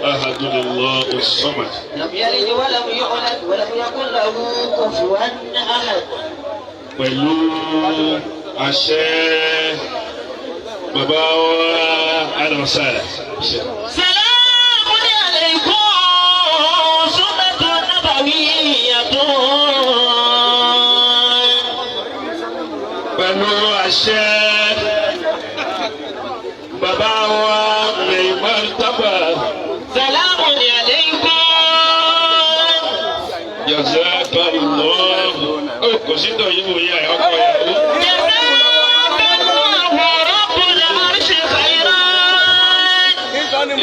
أحد الله الصمد لم يلد ولم يولد ولم يكن له كفوا أحد. pẹ̀lú àṣẹ bàbá wa alọ́sàlà. Salamu alaykum sunnatun nabawiyyatun. pẹ̀lú àṣẹ bàbá wa Maiman Taba. Salamu alaykum. Jazakallahu. Ó kò sí tọ̀ yìí wò yá ọkọ ìyàwó.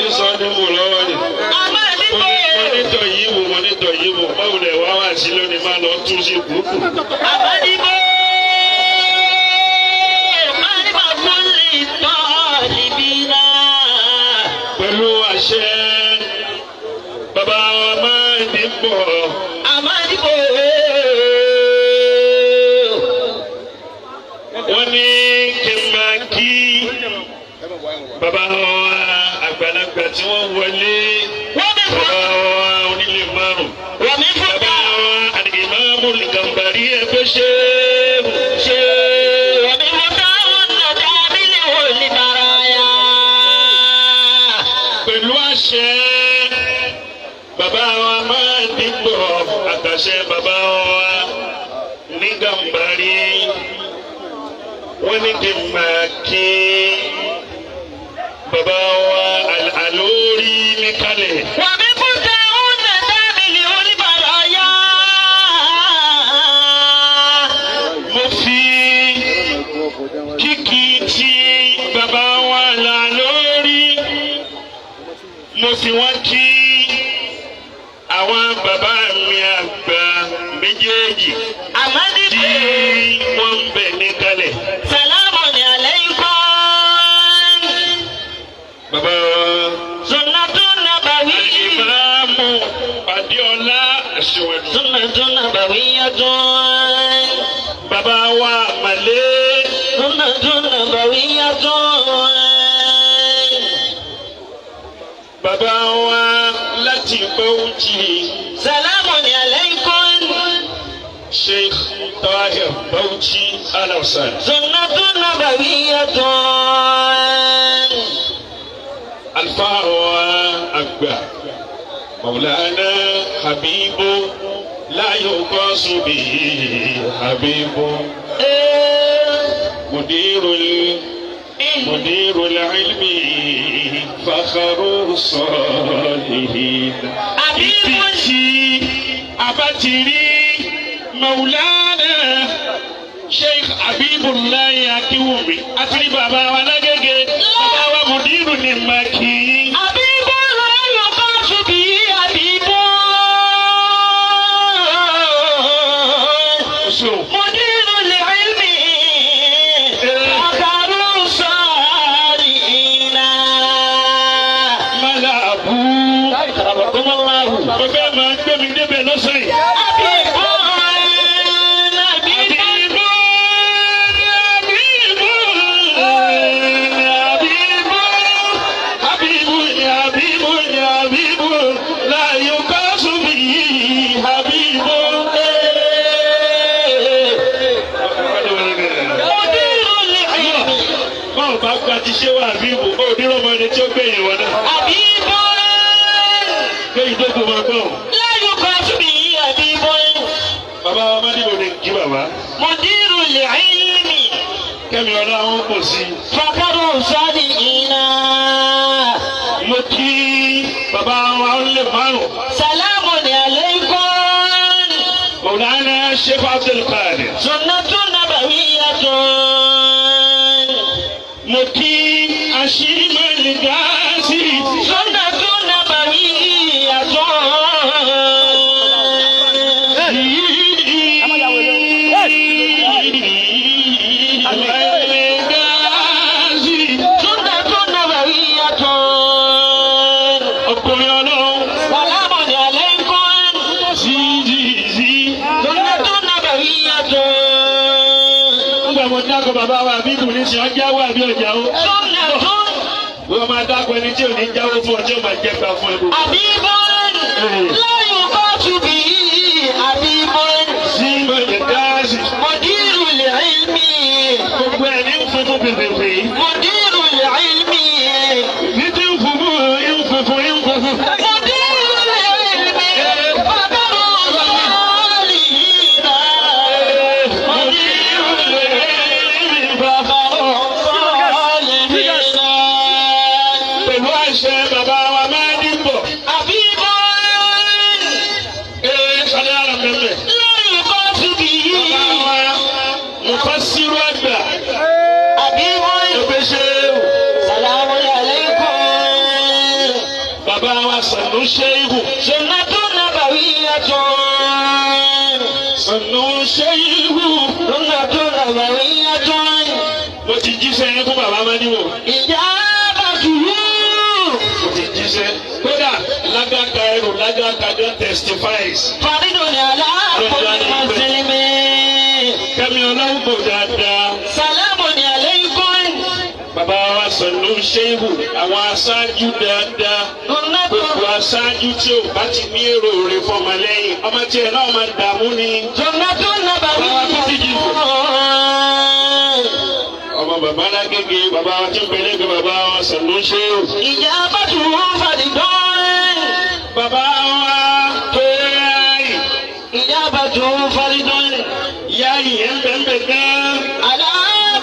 Ìsọdí wò lọ́wọ́ ni. Mọ́nítọ̀ yìí wò báwo lẹ̀ wá wá sí lónìí máa lọ tún sí kúkú. Pẹ̀lú àṣẹ bàbá wa máa ń dìbò. Wọ́n ní kí n máa kí bàbá wa àgbàlagbà tí wọ́n wọlé. Bàbá wa onílé márùn. Bàbá wa Al-Imam Al-Gambari ẹgbẹ́ ṣe. Pẹ̀lú àṣẹ bàbá wa máa ń dìbò àtàṣẹ bàbá wa ní Gambari. Wọ́n ní kí n máa kí bàbá wa Al-Alori ní kalẹ̀. Mo fi kíkí tí bàbá wa Al-Alori mo fi wọ́n kí àwọn bàbá mi àgbà méjèèjì tí wọ́n ń bẹ ní kalẹ̀. Bàbá Sunnatun nabawiyyatun. Al-Imamu Adéọlá Aṣíwájú. Sunnatun nabawiyyatun. Bàbá wa Màlẹ́. Sunnatun nabawiyyatun. Bàbá wa láti Bauchi. Salamu alaykum. Sheikh Tahir Bauchi Alausan. Sunnatun nabawiyyatun. Alfa wa àgbà. Maulana Habibu la yuqasu bihi Habibu. Mudirul ilmi fakharu salihin. Ibi tí a bá ti rí Maulana Sheikh Habibullahi Akiwumi àti ní bàbá wa lágége bàbá wa Mudiru ní Maki. Bàbá máa ń gbé mi débẹ̀ lọ́sàn yìí. Bá gba ti ṣé wà bí ibò ó ní ọmọ ẹni tí ó gbẹ̀yìn wọn náà. Gbẹ̀yìn tó kò máa gbọ́. Bàbá wa Mádìbò ní kí bàbá. Mudirul ilmi. Kẹ́mi ọ̀la wọn pọ̀ sí. Fakaru sadiqina. Mo kí bàbá wa ó lè márùn. Salamu alaykum. Maulana Sheikh Abdul Qadir. Sunnatun nabawiyyatun. Mo kí Ashimul Ghazi. Sunnatun nabawiyyatun. Sunnatun nabawiyyatun. Ọkùnrin ọlọ́run. Salamu alaykum. Sunnatun nabawiyyatun. Nígbà mo dákọ̀ bàbá wa bí kò ní ṣe ọjà wà bí ọjà o. Sunnatun. Wọ́n máa máa dákun ẹni tí ò ní jáwó fún ọ tí ó máa jẹ́ gbà fún ẹ. Àbíbọ́n láyò kọ́tù bí àbíbọ́n. Sí mọ̀lẹ́ dáàsì. Mọ̀dírù lè ilmi. Gbogbo ẹ̀ ní funfun pèpèpè. Mọ̀dírù lè ilmi. Ní tí ń funfun ń funfun ń funfun. Mọ̀dírù lè ilmi. Bàbá ọ̀rọ̀ ìlà. Mọ̀dírù lè ilmi. Bàbá ọ̀rọ̀ ìlà. Pẹ̀lú àṣẹ bàbá wa máa ń dìbò. Àbíbọ́n. Sọlá àrà pẹ̀pẹ̀. Láyò kọ́tù bí. Bàbá wa Mufassiru àgbà. Àbíbọ́n. Ẹgbẹ́ ṣe é. Salamu alaykum. Bàbá wa Sànú Ṣéhù. Sunnatun nabawiyyatun. Sànú Ṣéhù. Sunnatun nabawiyyatun. Mo ti jíṣẹ́ yín fún bàbá Mádìwò. Ijabatuhu. Mo ti jíṣẹ́. Kódà lágbàkà ẹrù lágbàkà don testifies. Faridun ala kulli muslimin. Kẹ́mi ọlọ́run kò dáadáa. Salamun alaykum. Bàbá wa Sànú Ṣéhù. Àwọn aṣáájú dáadáa. Sunnatun. Gbogbo aṣáájú tí ò bá ti ní èrò rẹ̀ fọmọ lẹ́yìn. Ọmọ tiẹ̀ náà máa dààmú ni. Sunnatun nabawiyyatun. Ọmọ bàbá Lágége, bàbá wa tí ń bẹ̀rẹ̀ gbé bàbá wa Sànú Ṣéhù. Ijabatuhu faridun. Bàbá wa tó yáyì. Ijabatuhu faridun. Yáyì ẹ̀ ń bẹ̀ ń bẹ̀ gan. Ala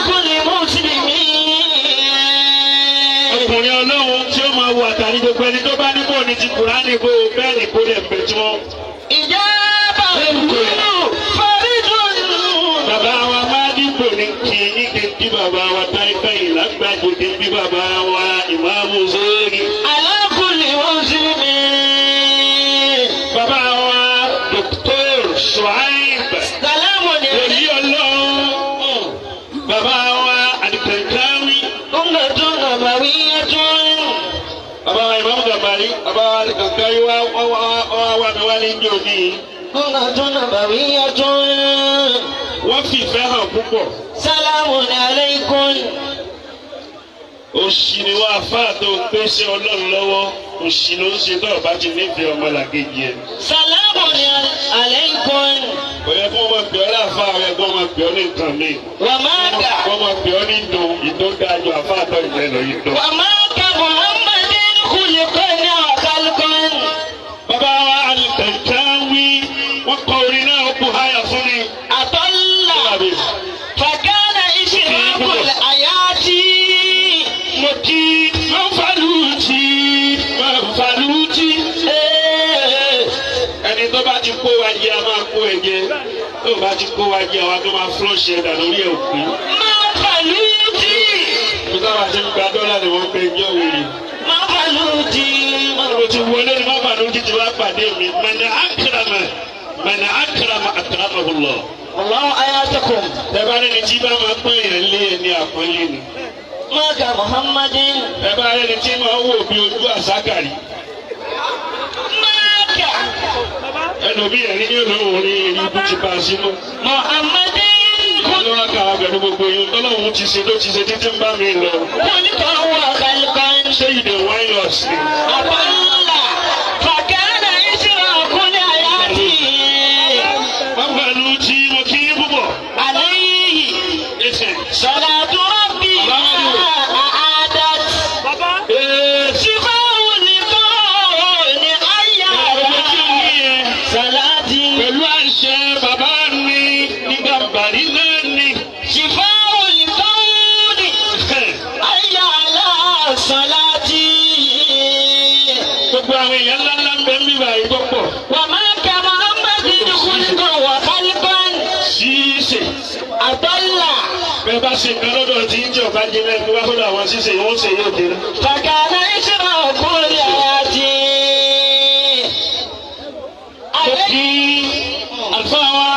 kulli muslimin. Ọkùnrin ọlọ́run tí ó máa wọ àtàrí gbogbo ẹni tó bá níbò ní ti Kùránì bò bẹ́ẹ̀ ni kó lè bẹ̀ tí wọ́n. Ijabatuhu faridun. Bàbá wa máa dìbò ní kí ní kí bàbá wa táìpẹ́ yìí lágbàdo kí bí bàbá wa Ìmáàmù Zóòrì. Ala kulli muslimin. Bàbá wa Dr. Shuaib. Salamun Èyí alaykum. ọlọ́run. Bàbá wa Al-Kankawi. Sunnatun nabawiyyatun. Bàbá wa Ìmáàmù Gàmbàrí. Bàbá wa Al-Kankawi wá mi wá ní ìjọ ní. Sunnatun nabawiyyatun. Wọ́n fìfẹ́ hàn púpọ̀. Salamun alaykum. Òṣì ni wọ́n afáà tó pèsè ọlọ́run lọ́wọ́. Òṣì ló ń ṣe tó ọba ti nífẹ̀ẹ́ ọmọlàkejì ẹ̀. Salamun alaykum. Òye fún ọmọ pẹ̀lú àfáà rẹ̀ kó ọmọ pẹ̀lú ní nǹkan mi. Wa maka. Ọmọ pẹ̀lú ní ìdó dájú àfáà tó ìjẹ́ lọ yìí tó. Wa maka Muhammadin khuliqan wa khalqan. Bàbá wa Al-Kankawi wọ́n kọ orin náà ó kú háyà fún mi. Atalla. Fakana ishraqul ayati. Mo kí Mọ̀fàlùtì. Ẹni tó bá ti kó wa jẹ a máa kó ẹ jẹ. Tó bá ti kó wa jẹ àwa tó máa flush ẹ̀dà lórí ẹ̀ òpin. Mọ̀fàlùtì. Bí táwa ti ń gba dọ́là ni wọ́n pe ẹjọ́ wèrè. Mọ̀fàlùtì. Mo ti wọlé ní Mọ̀fàlùtì ti wá pàdé mi. Man akrama akramahu Allah. Allahu ayatakum. Tẹ́bá rẹni tí bá máa pọ́n yẹn lé ẹni àpọ́nlé ni. Maka Muhammadin. Tẹ́bá rẹni tí máa wò bí ojú àsákàrí. Maka Ẹlòmí ẹ̀rí ní olóhùn orí ẹni ikú ti bá a sínú. Muhammadin. Ọlọ́wọ́ ká abẹ̀rù gbogbo yín. Tọ́lọ́hún ti ṣe ló ti ṣe títí ń bá mi lọ. Khuliqan wa khalqan. Ṣé ìdè wáyé ọ̀sìn? Atalla. Fakana ishraqul ayati. Mọ̀fàlùtì mo kí í púpọ̀. Alayhi. Ẹsẹ̀. Salatu rabbi. A'adat. Shifa'un likawni ayyara. Salati. Pẹ̀lú àṣẹ bàbá mi ní Gàmbàrí náà ni. Shifa'un likawni ayyara. Salati. Gbogbo àwọn èèyàn ńláńlá ń bẹ ń bíbá yìí tó pọ̀. Wa maka Muhammadin khuliqan wa khalqan. Ṣíṣe. Atalla. Bẹ́ẹ̀ bá ṣe nǹkan lọ́dọ̀ tí ń jẹ́ ọ̀bá jẹ́ lẹ́nu wá fọ́dọ̀ àwọn ṣíṣe yìí wọ́n ṣe yóò dé. Fakana ishraqul ayati. Mo kí àlùfáà wa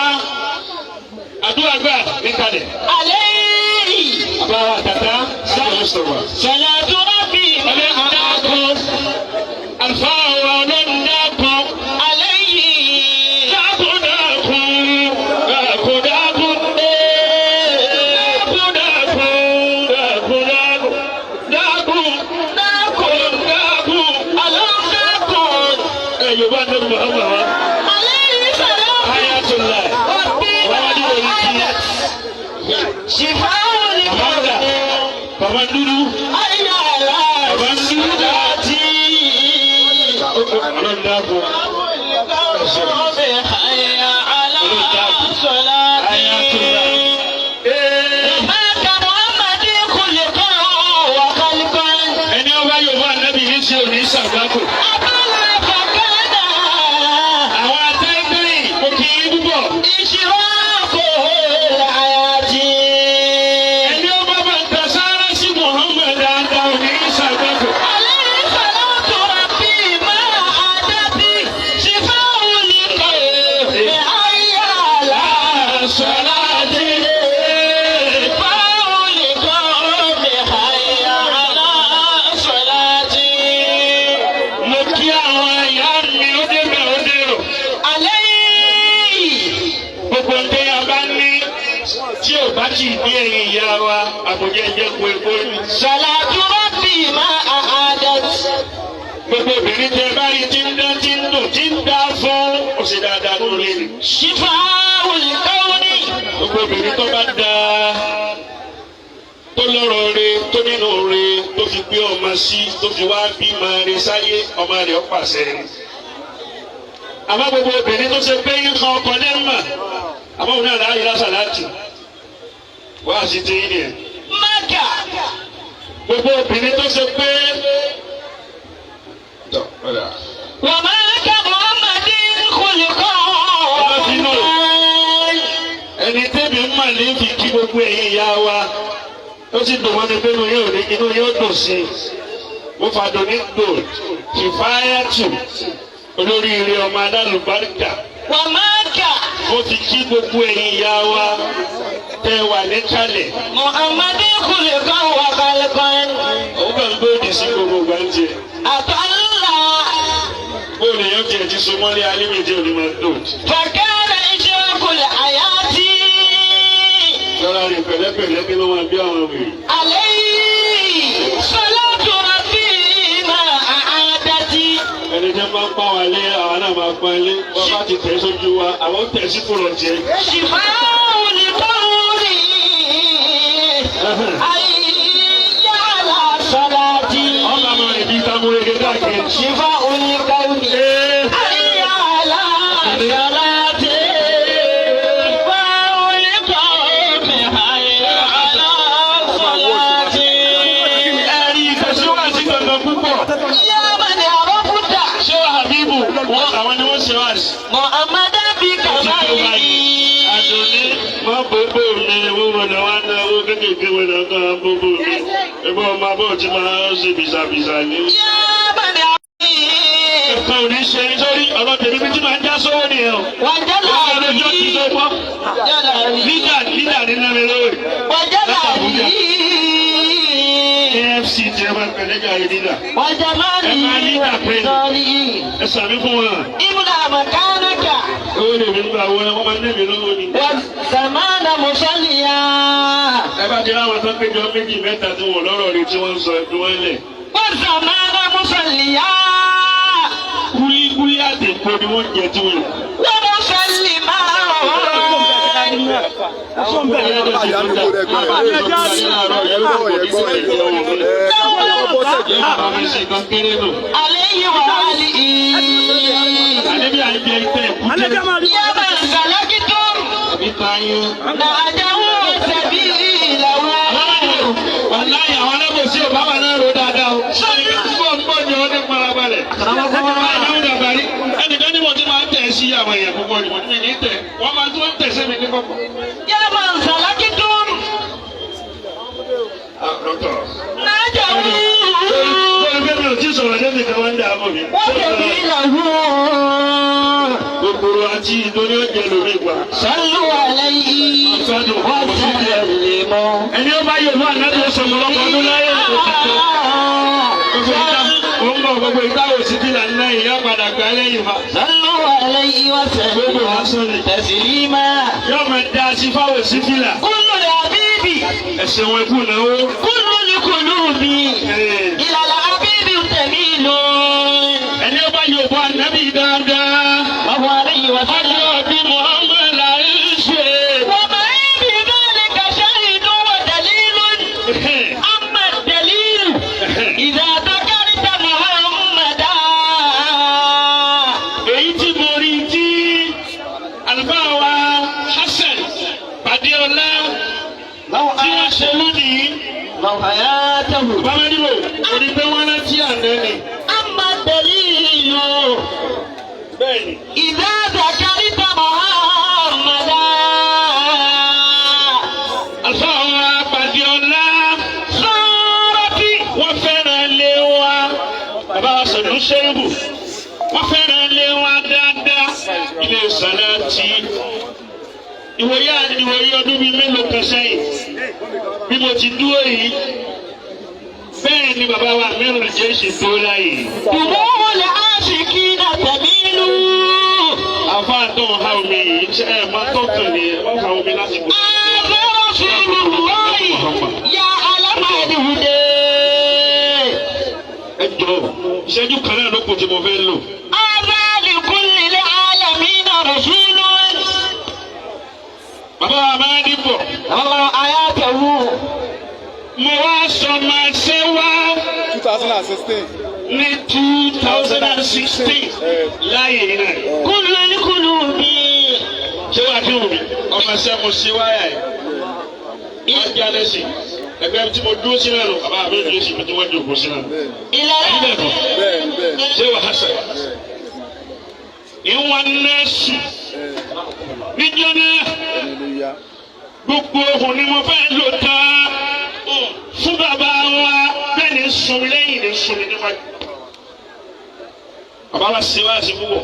àdúrà gbà ní kalẹ̀. Alayhi. Bàbá wa tàtà sọ̀rọ̀ sọ̀rọ̀. Salatu rabbi. A'adat. Àlùfáà wa ọlọ́run dákun. Alayhi. Dákun dákun. Dákun dákun. Dákun dákun. Dákun dákun. Dákun. Yorùbá ànábì Muhammad wa. Ayatollah. Wọ́n wá ní orí kí. Bàbá dúdú. Bàbá dúdú dàtí. Ọlọ́run dáàbò. Ẹni ọba Yorùbá ànábì yìí ṣe òní ṣàgbákò. Àwọn atẹ́gbẹ́rì kò kì í dúbọ̀. Ẹni ọba bá ń ta sáárá sí Muhammad dáadáa òní ṣàgbákò. Tí ò bá ti bí ẹ̀yin ìyá wa, àbòjẹ́ jẹ́ kó epo ní. Salatu rabbi ma a'adat. Gbogbo obìnrin tẹ bá rí tí ń dán tí ń dùn tí ń dá fún òsè dáadáa tó lé ní. Shifa'ul kawni. Gbogbo obìnrin tó bá da tó lọ́rọ̀ re tó nínú re tó fi gbé ọmọ sí tó fi wá bímọ re sáyé ọmọ rẹ̀ ó pàṣẹ. Àmọ́ gbogbo obìnrin tó ṣe pé ń kan ọkọ lẹ́mà àmọ́ òun náà láàyè lásàlátì wá sí ti yín nìyẹn. Mákà. Gbogbo obìnrin tó ṣe pé. Wa ma ka Muhammadin khuluqan. Ẹni tẹ́bi ń mà ní fi kí gbogbo ẹ̀yin ìyá wa ó sì dùn wọ́n ní pé inú yóò dùn sí i. Mo fàdùn ní gold Kifayatu olóríire ọmọ adálùbáríkà. Wa ma ka Mo fi kí gbogbo ẹ̀yin ìyá wa tẹ wà níkàlẹ̀. Muhammadin khuluqan wa khalqan. Òun kàn ń gbòdì sí gbogbo gbàǹjẹ. Atalla. Bóòlù yẹn tiẹ̀ ti so mọ́lé alímìtì òní máa dùn. Fakana ishaqul hayati. Lọ́la rìn pẹ̀lẹ́pẹ̀lẹ́ kí ló máa bí àwọn wèrè. Alayhi salatu rabbi ma a'adati. Ẹni tẹ́ máa ń pa wá lé àwọn náà máa pa ilé. Wọ́n bá ti tẹ̀ sójú wa, àwọn tẹ̀ sí kúrò jẹ. Shifa'ul kawni. Ayyala salati. Ọba máa rìn bí tamurege káàkiri. Shifa'ul kawni. Ayyala salati. Shifa'ul kawni. Ayyala salati. Ẹ̀rí ìfẹsíwá sí gbọ̀ngàn púpọ̀. Ya man arafuta. Ṣé wà Habibu? Àwọn ni wọ́n ṣe wá sí. Muhammadan bi kamalihi. Àdùnní máa bòbò mi, wọ́n wọ̀nà wá ná owó kékeré wọ̀nà kan bòbò mi. Ẹgbẹ́ ọmọ abọ́ ti máa ń ṣe bìsàbìsà ní. Ya man arafuta. Ẹ̀ka ò ní ṣe nítorí ọ̀rọ̀ tèmi bí tí máa ń já sówó nìyẹn o. Wajala Wọ́n fẹ́ lójó ti tó pọ́. Lídà ní nàmi lórí. AFC ti ẹ máa ń pẹ̀lẹ́ jà yìí lídà. Ẹ sàmì fún wọn. Owó lè mi nígbà wọ́n máa ń nẹ́mi lówó ni. Ẹ bá ti láwọn tó péjọ méjì mẹ́ta tí wọ́n lọ́rọ̀ rí tí wọ́n ń sọ ẹbí wọn lẹ̀. Kúlíkúlí àtẹ̀kọ́ ni wọ́n jẹ tí wọ́n. Alayhi wa alihi. Àdébí à ń jẹ ìtẹ̀ ìkújẹ́. Ya man salakitum. Na'adahu sabilahu. Wàláyé àwọn alábòsí Obama náà ro dáadáa o. Sọ́ni fún ọgbọ́n ni wọ́n ní parabalẹ̀. Àwọn dàbàrí ẹnìkan ní mo ti máa ń tẹ̀ sí àwọn èèyàn púpọ̀ ni mo ti ní tẹ̀. Wọ́n máa tún tẹ̀ sí mi ní kọ́kọ́. Ya man salakitum. Na'adahu. Bọ́lá bẹ́ẹ̀ mi ò tí sọ̀rọ̀ lẹ́nu kan wọ́n ń dà á mọ̀ mi. Wa sabilahu. Kòkòrò àti ìdóní oúnjẹ lórí ìgbà. Sallu alayhi wa sallimu. Ẹni ó bá yóò fún ànábì sọ̀rọ̀ lọ́kọ̀ ọdún láyé òtítọ́. Gbogbo ìgbàwò sí fìlà ńlá yìí yóò padà gbà lẹ́yìn fa. Sallu alayhi wa sallimu taslima. Yóò máa da sí fáwọ̀ sí fìlà. Kullu habibi. Ẹ̀sìn wọn kú náwó. Kullu qulubi. Ila al-habibi tamilu. Ẹni ó bá yóò fún ànábì dáa الله حياته. bàbá nílò òní pé wọ́n rántí àná ni. أما الدليل bẹ́ẹ̀ni. إذا ذكرت محمدا àfọwọ́ apàdé ọ̀la sọ́ọ́rọ́tì wọ́n fẹ́ràn lé wa. bàbá wa sọ̀rọ̀ ṣẹ́rùbù wọ́n fẹ́ràn lé wa dáadáa. ilé sàláàtì ìwòye ọdún bíi mélòó kan sẹ́yìn bí mo ti dúró yìí bẹ́ẹ̀ ni bàbá wa mẹ́rin jẹ́ ṣètò láàyè. دموع العاشقين تميل. àfa àtọ̀ ha omi yìí ṣe ẹ̀ máa tọ́kàn ni wọ́n fa omi láti gbọ́. هذا رسول الله يا علم الهدى. ẹ jọ ìṣẹ́jú kan náà ló kù tí mo fẹ́ lò. هذا لكل العالمين رسول. bàbá wa máa ní bọ̀. الله حياته. mo wá sọ máa ṣe wá 2016. ní 2016 láàyè náà. كل القلوب. ṣé wàá kí wùmí ọmọ ṣẹ́ mo ṣe wáyà yìí wọ́n já lẹ́sìn ẹgbẹ́ tí mo dúró sí náà lọ bàbá mi dúró sí ibi tí wọ́n jókòó sí náà. إلى ṣé wàá sọ ìwọ̀n nẹ́ẹ̀sì níjọ́ náà gbogbo ohun ni mo fẹ́ lò tán fún bàbá wa bẹ́ẹ̀ ni sùn lẹ́yìn ni sùn níwájú. bàbá wa ṣe wá sí púpọ̀.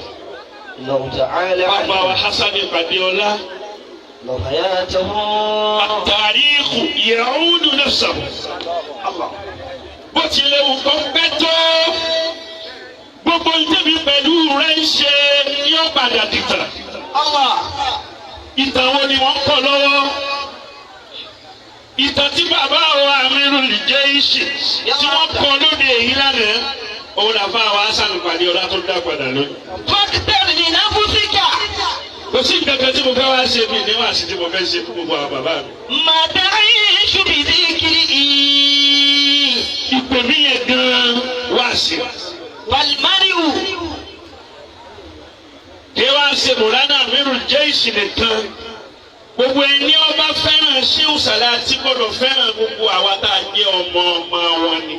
الله تعالى bàbá wa Hasan Ìpàdéọlá. الله حياته. àtàríkù yẹ̀húdù nafsa. bó tilẹ̀ wù kó pẹ́ tó gbogbo ìtẹ̀bí pẹ̀lú rẹ̀ ń ṣe yóò padà dìtà. ìtàn wo ni wọ́n kọ́ lọ́wọ́? ìtàn tí bàbá wa Amirul Jaysh tí wọ́n kọ́ lóde èyí lánàá òun làbá wa Hasan Ìpàdéọlá tó dá padà lónìí. فاقتل لنفسك kò sí kankan tí mo fẹ́ wá ṣe mí níwọ̀n àti tí mo fẹ́ ṣe fún gbogbo àwọn bàbá mi. ما تعيش بذكره ìpè mí yẹn gan-an wá sí. والمرء kí wá ṣe Mọ̀lánà Amirul Jaysh nìkan gbogbo ẹni ọba fẹ́ràn Shehu Salati gbọ́dọ̀ fẹ́ràn gbogbo àwa tá a jẹ́ ọmọ wọn ni.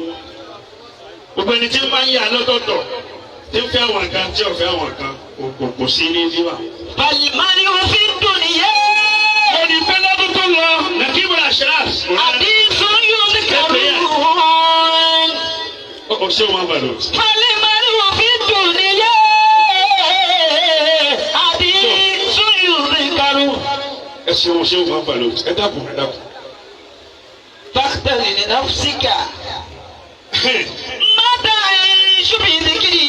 gbogbo ẹni tí ń bá ń yà lọ́tọ̀ọ̀tọ̀ tí ń fẹ́ àwọn kan tí ò fẹ́ àwọn kan kò sí ní ìdíwà. فالمرء في الدنيا òní pẹ́ lọ́dún tó lọ Nakibu Ashraf. حديث يذكرون. ó ṣé wọn bá lọ. فالمرء في الدنيا حديث يذكرون. ẹ ṣeun wọn bá lọ. ẹ dákun. فاقتل لنفسك ما تعيش بذكره.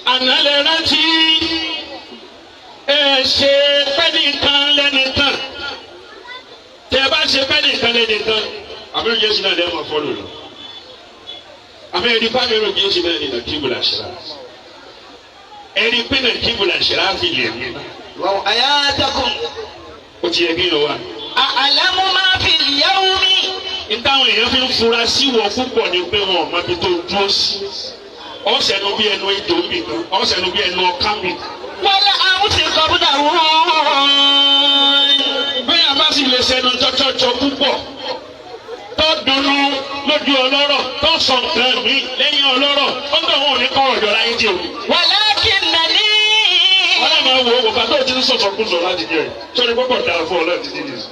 àná lè rántí ẹ ṣe pẹ́ẹ́nìkan lẹ́nìkan tẹ bá ṣe pẹ́ẹ́nìkan lẹ́nìkan Amirul Jaysh náà lẹ́ẹ̀ máa fọ́lù lọ. àmì ẹni pa Amirul Jaysh náà ní Nakibu Ashraf ẹni pé Nakibu Ashraf fi lè mí. الله حياتكم. ó ti yẹ kí ló wà. أعلم ما في اليوم. nítawọn èèyàn fi ń fura sí wọn púpọ̀ ni pé wọn ò mọ ibi tó dúró sí. ọ̀sẹ̀nu bí ẹnu ìjọ mi kan ọ̀sẹ̀nu bí ẹnu ọ̀ká mi. ولا أمس قبله. bẹ́ẹ̀ bá sì lè ṣẹnu jọjọjọ púpọ̀ tó dùnnú lójú ọlọ́rọ̀ tó sọ nǹkan mi lẹ́yìn ọlọ́rọ̀ ó gbà wọn ò ní kọ́ ọ̀dọ́ láyé jẹ́ o. ولكنني ọlọ́mọ wo bàbá tó ti ń sọ̀tọ̀ kú sọ láti jẹ́ sọ́ni pọ́pọ̀ dáa fún ọ láti dídì sí.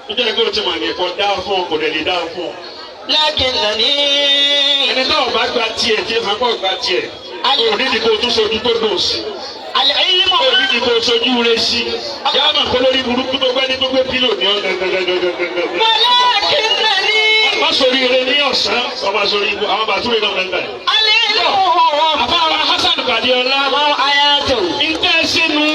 níjẹ́ ẹgbẹ́ òtí màá ní ẹ̀kọ́ dáa fún ọ kò dẹ̀ lè dáa fún ọ. لكنني ẹni náà bá gba tiẹ̀ tí ìfà pọ̀ gba tiẹ̀ òní ni kò tún sojú tó dùn sí. العلم òní ni kò sojú rẹ̀ sí. yàrá mà kó lórí burúkú tó gbẹ́ ní gbogbo pílò ní ọ̀ ولكنني má sori ire ní ọ̀sán ọmọ sori ibu àwọn bàtúrò náà mẹ́ta yìí. العلم àbáwá Hasan Ìpàdéọlá الله حياته. ìtẹ́ sínú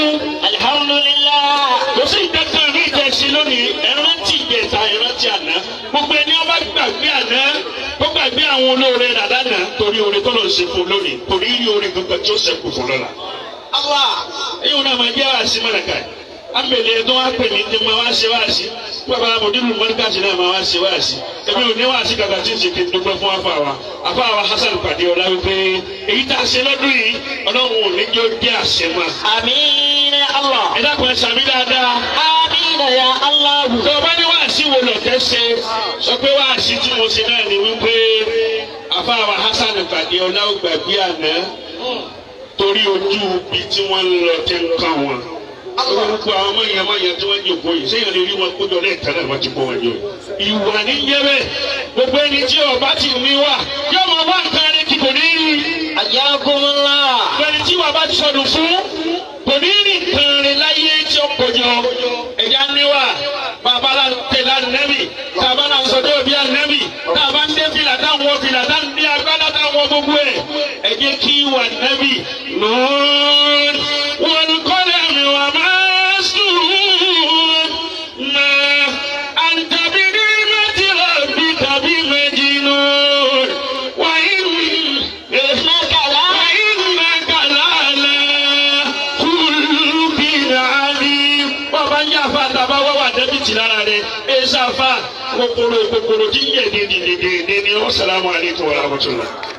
الحمد لله. kò sí ìtẹ́tẹ́ rí ìtẹ́ sí lónìí ẹ̀rántí ìgbẹ̀ta ẹ̀rántí àná gbogbo ẹni ọba gbàgbé àná ó gbàgbé àwọn olóore dàda náà torí oore tó lọ ṣe fún lónìí torí rí oore gbogbo tí ó ṣẹ́kù fún lọ́la. الله èyí wọn náà máa jẹ́ àṣì mọ̀lẹ́ka àmẹ́lẹ́ ẹ̀dọ́ wa pè mí ní ma wá ṣe wá sí bàbá mọ̀dúnrún mọ́níkàsí náà ma wá ṣe wá sí èmi ò ní wá sí kàkà tí ń ṣe kí n dúpẹ́ fún àfa wa Hasan Ìpàdéọlá wípé èyí tá a ṣe lọ́dún yìí ọlọ́run ò ní jẹ́ ó jẹ́ àṣẹ mọ́. آمين الله. ẹ dákun ẹ sàmì dáadáa. آمين يا الله. tó o bá ní wáàsí wo lọ̀tẹ̀ ṣe sọ pé wáàsí tí mo ṣe náà ni wípé àfáàwà Hasan Gbadéọlá ó gbàgbé àná torí ojú ibi tí wọ́n ń lọ tẹ́ ń kàn wọ́n. Gbogbo àwọn ọmọ yẹn tí wọ́n jòkó yìí sẹ́yìn lè rí wọn kó jọ lẹ́ẹ̀kan náà wọ́n ti kó wọn jọ. Ìwà ní jẹ́ bẹ́ẹ̀ gbogbo ẹni tí ọba ti ní wà yóò máa wá nǹkan ẹni tí kò ní rí. Ayakumullah. Ẹni tí wàá bá ti sọdún fún kò ní rí nǹkan rẹ̀ láyé tí ó kọjọ. Ẹ̀yà níwà bàbá la tẹ̀lé ànẹ́bì tàbá la sọdọ̀ òbí ànẹ́bì tàbá ń dé fìlà táwọn fìlà táwọn ní agbádá táwọn gbogbo ẹ̀. Ẹ jẹ́ kí wà ànẹ́bì nùún wọn kọ́ lẹ́mìí wà má. Kòkòrò tí ń yẹ dèdè ní. Assalamu alaikum warahmatullah.